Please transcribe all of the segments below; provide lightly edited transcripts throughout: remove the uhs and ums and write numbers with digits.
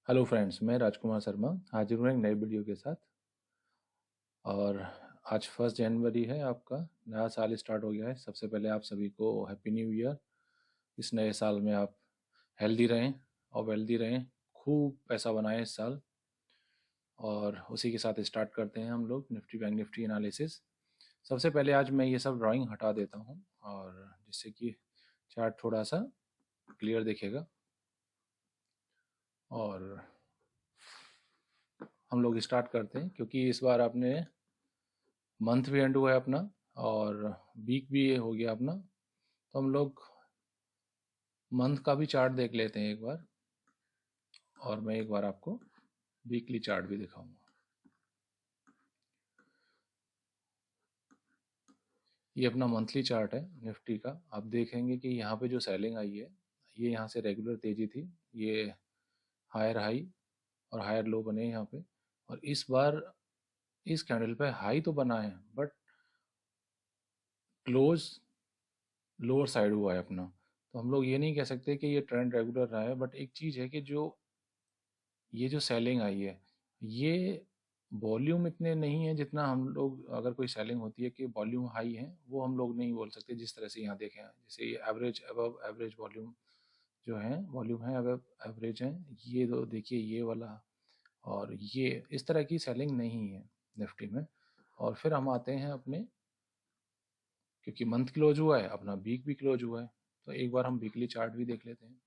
Hello friends, मैं राजकुमार शर्मा हाजिर हूँ एक नई वीडियो के साथ। और आज 1 जनवरी है, आपका नया साल स्टार्ट हो गया है। सबसे पहले आप सभी को हैप्पी न्यू ईयर। इस नए साल में आप हेल्दी रहें और वेल्दी रहें, खूब पैसा बनाएं इस साल। और उसी के साथ स्टार्ट करते हैं हम लोग निफ्टी बैंक निफ्टी एनालिसिस। सबसे पहले आज मैं ये सब ड्राइंग हटा देता हूँ, और जिससे कि चार्ट थोड़ा सा क्लियर दिखेगा। और हम लोग स्टार्ट करते हैं, क्योंकि इस बार आपने मंथ भी एंड हुआ है अपना, और वीक भी हो गया अपना। तो हम लोग मंथ का भी चार्ट देख लेते हैं एक बार, और मैं एक बार आपको वीकली चार्ट भी दिखाऊंगा। ये अपना मंथली चार्ट है निफ्टी का। आप देखेंगे कि यहाँ पे जो सेलिंग आई है, ये यहाँ से रेगुलर तेजी थी। ये हायर हाई और हायर लो बने यहाँ पे। और इस बार इस कैंडल पे हाई तो बना है, बट क्लोज लोअर साइड हुआ है अपना। तो हम लोग ये नहीं कह सकते कि ये ट्रेंड रेगुलर रहा है। बट एक चीज़ है कि जो ये जो सेलिंग आई है, ये वॉल्यूम इतने नहीं है जितना हम लोग, अगर कोई सेलिंग होती है कि वॉल्यूम हाई है, वो हम लोग नहीं बोल सकते। जिस तरह से यहाँ देखें, जैसे ये एवरेज अबव एवरेज वॉल्यूम जो है, वॉल्यूम है अबव एवरेज है, ये तो देखिए ये वाला। और ये इस तरह की सेलिंग नहीं है निफ्टी में। और फिर हम आते हैं अपने, क्योंकि मंथ क्लोज हुआ है अपना, वीक भी क्लोज हुआ है। तो एक बार हम वीकली चार्ट भी देख लेते हैं।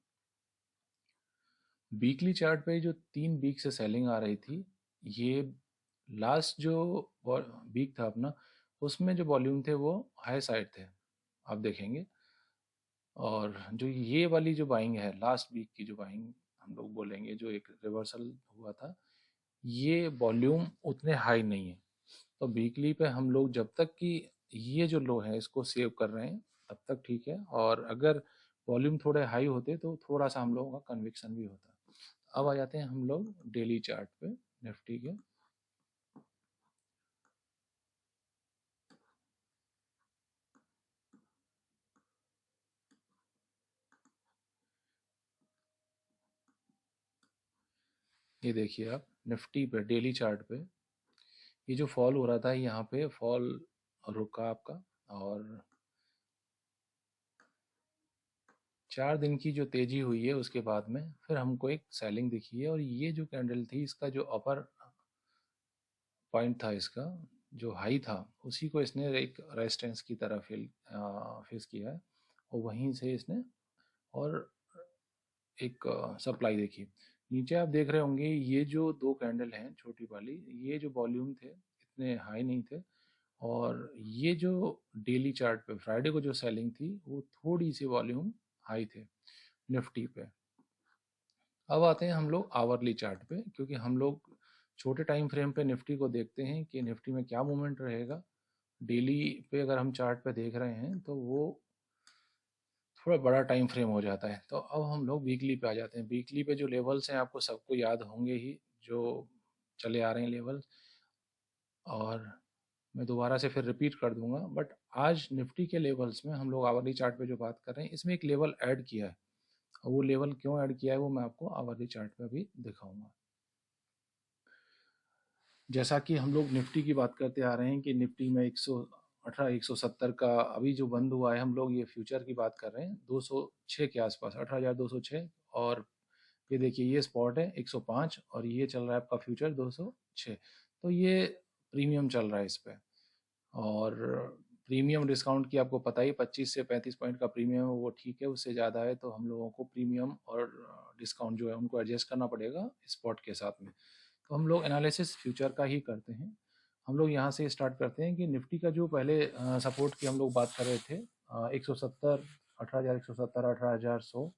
वीकली चार्ट पे जो 3 वीक से सेलिंग आ रही थी, ये लास्ट जो वीक था अपना, उसमें जो वॉल्यूम थे वो हाई साइड थे, आप देखेंगे। और जो ये वाली जो बाइंग है, लास्ट वीक की जो बाइंग हम लोग बोलेंगे, जो एक रिवर्सल हुआ था, ये वॉल्यूम उतने हाई नहीं है। तो वीकली पे हम लोग जब तक कि ये जो लो है इसको सेव कर रहे हैं, तब तक ठीक है। और अगर वॉल्यूम थोड़े हाई होते तो थोड़ा सा हम लोगों का कन्विक्शन भी होता। अब आ जाते हैं हम लोग डेली चार्ट पे निफ्टी के। ये देखिए आप निफ्टी पे डेली चार्ट पे, ये जो फॉल हो रहा था, यहाँ पे फॉल रुका आपका। और 4 दिन की जो तेजी हुई है उसके बाद में फिर हमको एक सेलिंग दिखी है। और ये जो कैंडल थी, इसका जो अपर पॉइंट था, इसका जो हाई था, उसी को इसने एक रेजिस्टेंस की तरह फेस किया है। और वहीं से इसने और एक सप्लाई देखी। नीचे आप देख रहे होंगे, ये जो 2 कैंडल हैं छोटी वाली, ये जो वॉल्यूम थे इतने हाई नहीं थे। और ये जो डेली चार्ट पे फ्राइडे को जो सेलिंग थी, वो थोड़ी सी वॉल्यूम हाई थे निफ्टी पे। अब आते हैं हम लोग आवरली चार्ट पे, क्योंकि हम लोग छोटे टाइम फ्रेम पे निफ्टी को देखते हैं कि निफ्टी में क्या मूवमेंट रहेगा। डेली पे अगर हम चार्ट पे देख रहे हैं तो वो थोड़ा बड़ा टाइम फ्रेम हो जाता है। तो अब हम लोग वीकली पे आ जाते हैं। वीकली पे जो लेवल्स हैं, आपको सबको याद होंगे ही, जो चले आ रहे हैं लेवल। और मैं दोबारा से फिर रिपीट कर दूंगा। बट आज निफ्टी के लेवल्स में हम लोग आवरली चार्ट पे जो बात कर रहे हैं, इसमें एक लेवल ऐड किया है। और वो लेवल क्यों ऐड किया है, वो मैं आपको आवरली चार्ट पे भी दिखाऊंगा। जैसा कि हम लोग निफ्टी की बात करते आ रहे हैं कि निफ्टी में 118 170 का अभी जो बंद हुआ है, हम लोग ये फ्यूचर की बात कर रहे हैं 206 के आसपास, 18,206। और ये देखिए ये स्पॉट है 105, और ये चल रहा है आपका फ्यूचर 206। तो ये प्रीमियम चल रहा है इस पे। और प्रीमियम डिस्काउंट की आपको पता ही, 25 से 35 पॉइंट का प्रीमियम है, वो ठीक है। उससे ज़्यादा है तो हम लोगों को प्रीमियम और डिस्काउंट जो है उनको एडजस्ट करना पड़ेगा स्पॉट के साथ में। तो हम लोग एनालिसिस फ्यूचर का ही करते हैं। हम लोग यहाँ से स्टार्ट करते हैं कि निफ्टी का जो पहले सपोर्ट की हम लोग बात कर रहे थे, 170, 18,170, 18,100।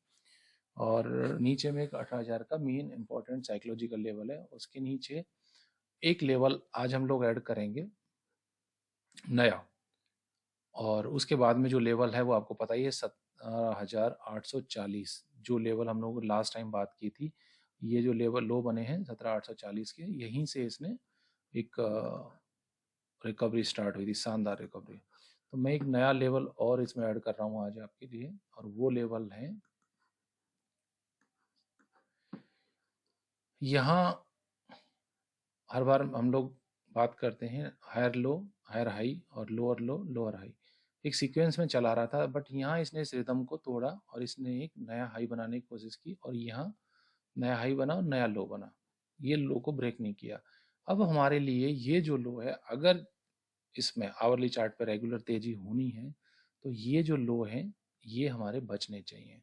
और नीचे में एक 18,000 का मेन इंपॉर्टेंट साइकोलॉजिकल लेवल है। उसके नीचे एक लेवल आज हम लोग ऐड करेंगे नया। और उसके बाद में जो लेवल है वो आपको पता ही है, 17,840, जो लेवल हम लोग लास्ट टाइम बात की थी। ये जो लेवल लो बने हैं 17,840 के, यहीं से इसने एक रिकवरी स्टार्ट हुई थी, शानदार रिकवरी। तो मैं एक नया लेवल और इसमें ऐड कर रहा हूँ आज आपके लिए, और वो लेवल है यहाँ हर बार हम लोग बात करते हैं हायर लो, हायर हाई और लोअर लो, लोअर हाई, एक सीक्वेंस में चला रहा था। बट यहाँ इसने इस रिदम को तोड़ा और इसने एक नया हाई बनाने की कोशिश की और यहाँ नया हाई बना और नया लो बना, ये लो को ब्रेक नहीं किया। अब हमारे लिए ये जो लो है, अगर इसमें आवरली चार्ट पर रेगुलर तेजी होनी है तो ये जो लो है ये हमारे बचने चाहिए,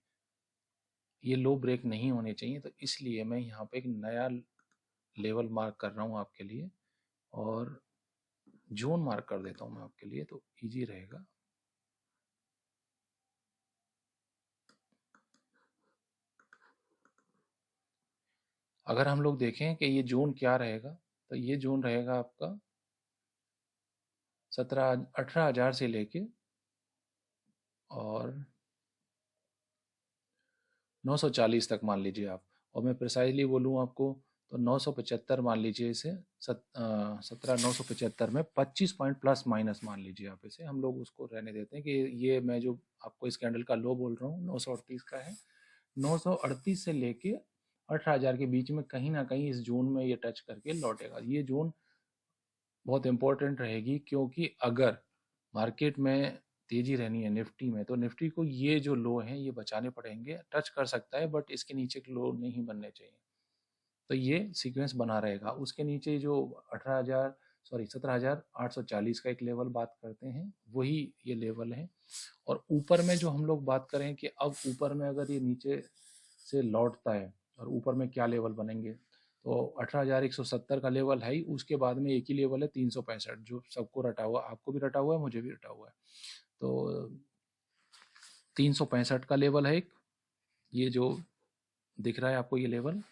ये लो ब्रेक नहीं होने चाहिए। तो इसलिए मैं यहाँ पे एक नया लेवल मार्क कर रहा हूँ आपके लिए और जोन मार्क कर देता हूँ मैं आपके लिए, तो इजी रहेगा। अगर हम लोग देखें कि ये जोन क्या रहेगा, तो ये जोन रहेगा आपका 18,000 से लेके और 940 तक मान लीजिए आप। और मैं प्रिसाइजली बोलूँ आपको तो 975 मान लीजिए इसे, 17,975 में 25 पॉइंट प्लस माइनस मान लीजिए आप इसे, हम लोग उसको रहने देते हैं कि ये मैं जो आपको इस कैंडल का लो बोल रहा हूँ 938 का है। 938 से लेके 18,000 के बीच में कहीं ना कहीं इस जोन में ये टच करके लौटेगा। ये जोन बहुत इंपॉर्टेंट रहेगी क्योंकि अगर मार्केट में तेजी रहनी है निफ्टी में, तो निफ्टी को ये जो लो हैं ये बचाने पड़ेंगे। टच कर सकता है बट इसके नीचे के लो नहीं बनने चाहिए, तो ये सीक्वेंस बना रहेगा। उसके नीचे जो 17,840 का एक लेवल बात करते हैं, वही ये लेवल है। और ऊपर में जो हम लोग बात करें कि अब ऊपर में अगर ये नीचे से लौटता है और ऊपर में क्या लेवल बनेंगे, तो 18,170 का लेवल है ही, उसके बाद में एक ही लेवल है 365, जो सबको रटा हुआ, आपको भी रटा हुआ है, मुझे भी रटा हुआ है। तो 365 का लेवल है एक, ये जो दिख रहा है आपको ये लेवल।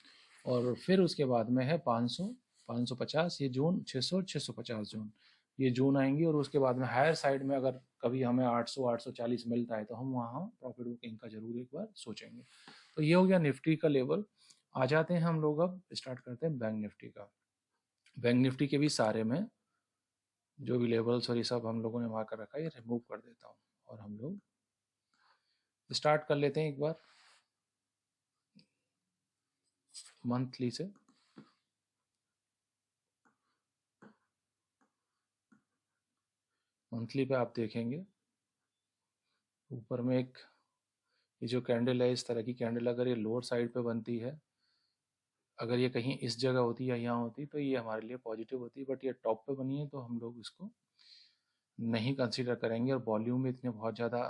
और फिर उसके बाद में है 500, 550 ये जोन, 600, 650 जोन, ये जोन आएंगे। और उसके बाद में हायर साइड में अगर कभी हमें 800, 840 मिलता है तो हम वहाँ प्रॉफिट बुकिंग का जरूर एक बार सोचेंगे। तो ये हो गया निफ्टी का लेवल। आ जाते हैं हम लोग, अब स्टार्ट करते हैं बैंक निफ्टी का। बैंक निफ्टी के भी सारे में जो भी लेवल्स और ये सब हम लोगों ने मार्क कर रखा है, ये रिमूव कर देता हूँ और हम लोग स्टार्ट कर लेते हैं एक बार मंथली से। मंथली पे आप देखेंगे ऊपर में एक ये जो कैंडल है, इस तरह की कैंडल अगर ये लोअर साइड पे बनती है, अगर ये कहीं इस जगह होती या यहाँ होती तो ये हमारे लिए पॉजिटिव होती, बट ये टॉप पे बनी है तो हम लोग इसको नहीं कंसीडर करेंगे। और वॉल्यूम भी इतने बहुत ज़्यादा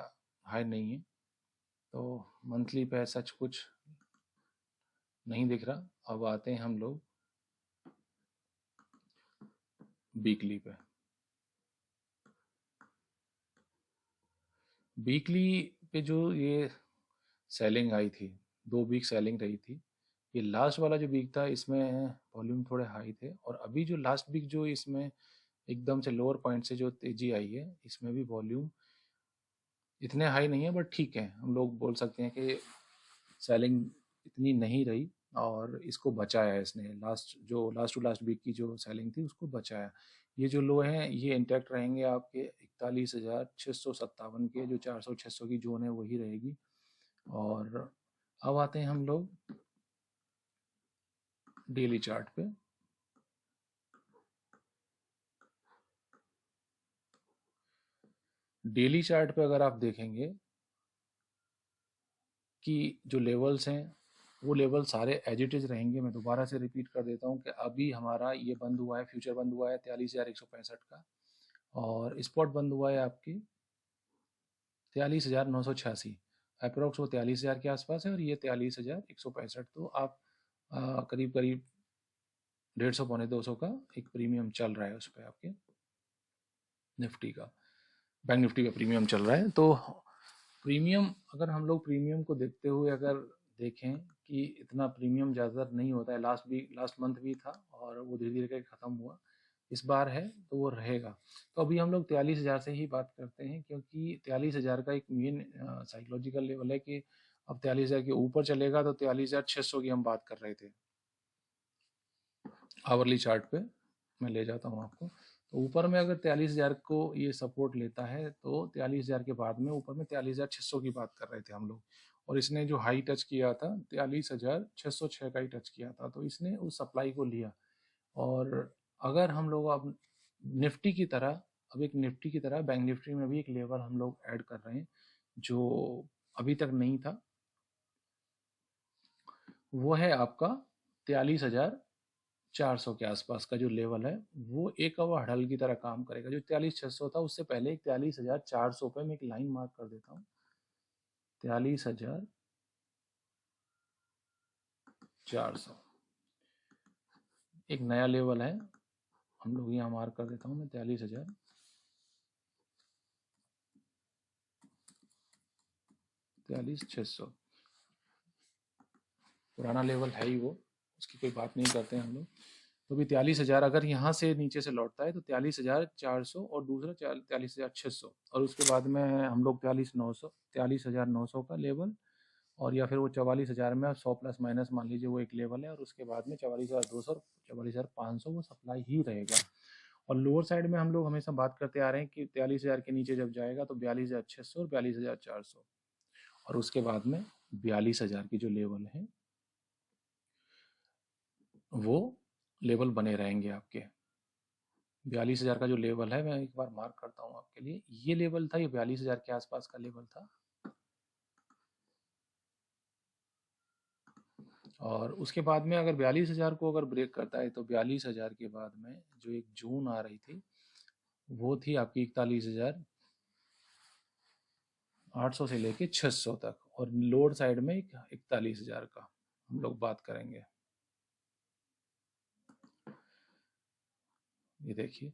हाई नहीं है, तो मंथली पे सच कुछ नहीं दिख रहा। अब आते हैं हम लोग वीकली पे। वीकली पे जो ये सेलिंग आई थी, 2 वीक सेलिंग रही थी, ये लास्ट वाला जो वीक था इसमें वॉल्यूम थोड़े हाई थे। और अभी जो लास्ट वीक जो इसमें एकदम से लोअर पॉइंट से जो तेजी आई है, इसमें भी वॉल्यूम इतने हाई नहीं है, बट ठीक है, हम लोग बोल सकते हैं कि सेलिंग इतनी नहीं रही और इसको बचाया है इसने। लास्ट टू लास्ट वीक की जो सेलिंग थी उसको बचाया। ये जो लो हैं ये इंटैक्ट रहेंगे आपके 41,657 के, जो 400-600 की जोन है वही रहेगी। और अब आते हैं हम लोग डेली चार्ट पे। डेली चार्ट पे अगर आप देखेंगे कि जो लेवल्स हैं वो लेवल सारे एज इट इज रहेंगे। मैं दोबारा से रिपीट कर देता हूँ कि अभी हमारा ये बंद हुआ है, फ्यूचर बंद हुआ है 43,165 का, और स्पॉट बंद हुआ है आपकी 43,986, अप्रोक्स वो 43,000 के आसपास है और ये 43,165। तो आप करीब करीब 150 पौने 200 का एक प्रीमियम चल रहा है उस पर आपके निफ्टी का, बैंक निफ्टी का प्रीमियम चल रहा है। तो प्रीमियम, अगर हम लोग प्रीमियम को देखते हुए अगर देखें कि इतना प्रीमियम ज़्यादातर नहीं होता है, लास्ट मंथ भी था और वो धीरे धीरे करके ख़त्म हुआ, इस बार है तो वो रहेगा। तो अभी हम लोग 43,000 से ही बात करते हैं, क्योंकि 43,000 का एक मेन साइकोलॉजिकल लेवल है कि अब 43,000 के ऊपर चलेगा तो 43,600 की हम बात कर रहे थे। आवरली चार्ट पे मैं ले जाता हूँ आपको, तो ऊपर में अगर 43,000 को ये सपोर्ट लेता है तो 43,000 के बाद में ऊपर में 43,600 की बात कर रहे थे हम लोग। और इसने जो हाई टच किया था 43,606 का ही टच किया था, तो इसने उस सप्लाई को लिया। और अगर हम लोग अब निफ्टी की तरह, अब एक निफ्टी की तरह बैंक निफ्टी में भी एक लेवल हम लोग ऐड कर रहे हैं जो अभी तक नहीं था, वो है आपका 43,400 के आसपास का जो लेवल है, वो एक अब हड़ल की तरह काम करेगा। जो 43,600 था उससे पहले 43,400 पे मैं एक लाइन मार्क कर देता हूँ। 43,400 एक नया लेवल है, हम लोग यहाँ मार्क कर देता हूँ मैं 43,600 पुराना लेवल है ही वो, उसकी कोई बात नहीं करते हैं हम लोग। तो भी 43,000 अगर यहाँ से नीचे से लौटता है तो 43,400 और दूसरा 43,600, और उसके बाद में हम लोग 43,900 का लेवल, और या फिर वो 44,000 में 100 प्लस माइनस मान लीजिए वो एक लेवल है, और उसके बाद में 44,200 और 44,500 वो सप्लाई ही रहेगा। और लोअर साइड में हम लोग हमेशा बात करते आ रहे हैं कि 43,000 के नीचे जब जाएगा तो 42,600 और 42,400, और उसके बाद में 42,000 की जो लेवल है वो लेवल बने रहेंगे आपके। 42,000 का जो लेवल है, मैं एक बार मार्क करता हूँ आपके लिए, ये लेवल था, ये 42,000 के आसपास का लेवल था। और उसके बाद में अगर 42,000 को अगर ब्रेक करता है तो 42,000 के बाद में जो एक जून आ रही थी वो थी आपकी 41,800 से लेके 600 तक, और लोअर साइड में 41,000 का हम लोग बात करेंगे। ये देखिए,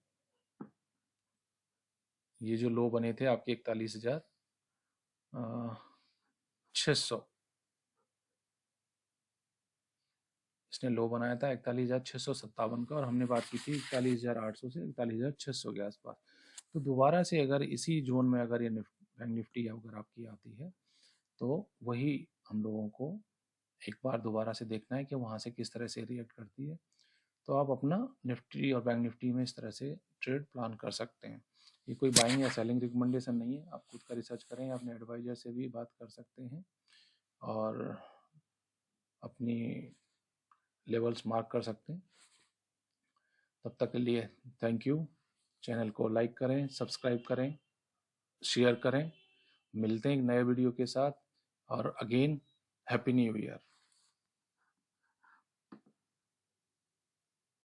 ये जो लो बने थे आपके 41,600, इसने लो बनाया था 41,657 का, और हमने बात की थी 41,800 से 41,600 के आसपास। तो दोबारा से अगर इसी जोन में अगर ये बैंक निफ्टी अगर आपकी आती है तो वही हम लोगों को एक बार दोबारा से देखना है कि वहाँ से किस तरह से रिएक्ट करती है। तो आप अपना निफ्टी और बैंक निफ्टी में इस तरह से ट्रेड प्लान कर सकते हैं। ये कोई बाइंग या सेलिंग रिकमेंडेशन नहीं है, आप खुद का रिसर्च करें, अपने एडवाइजर से भी बात कर सकते हैं और अपनी लेवल्स मार्क कर सकते हैं। तब तक के लिए थैंक यू। चैनल को लाइक करें, सब्सक्राइब करें, शेयर करें। मिलते हैं एक नए वीडियो के साथ, और अगेन हैप्पी न्यू ईयर।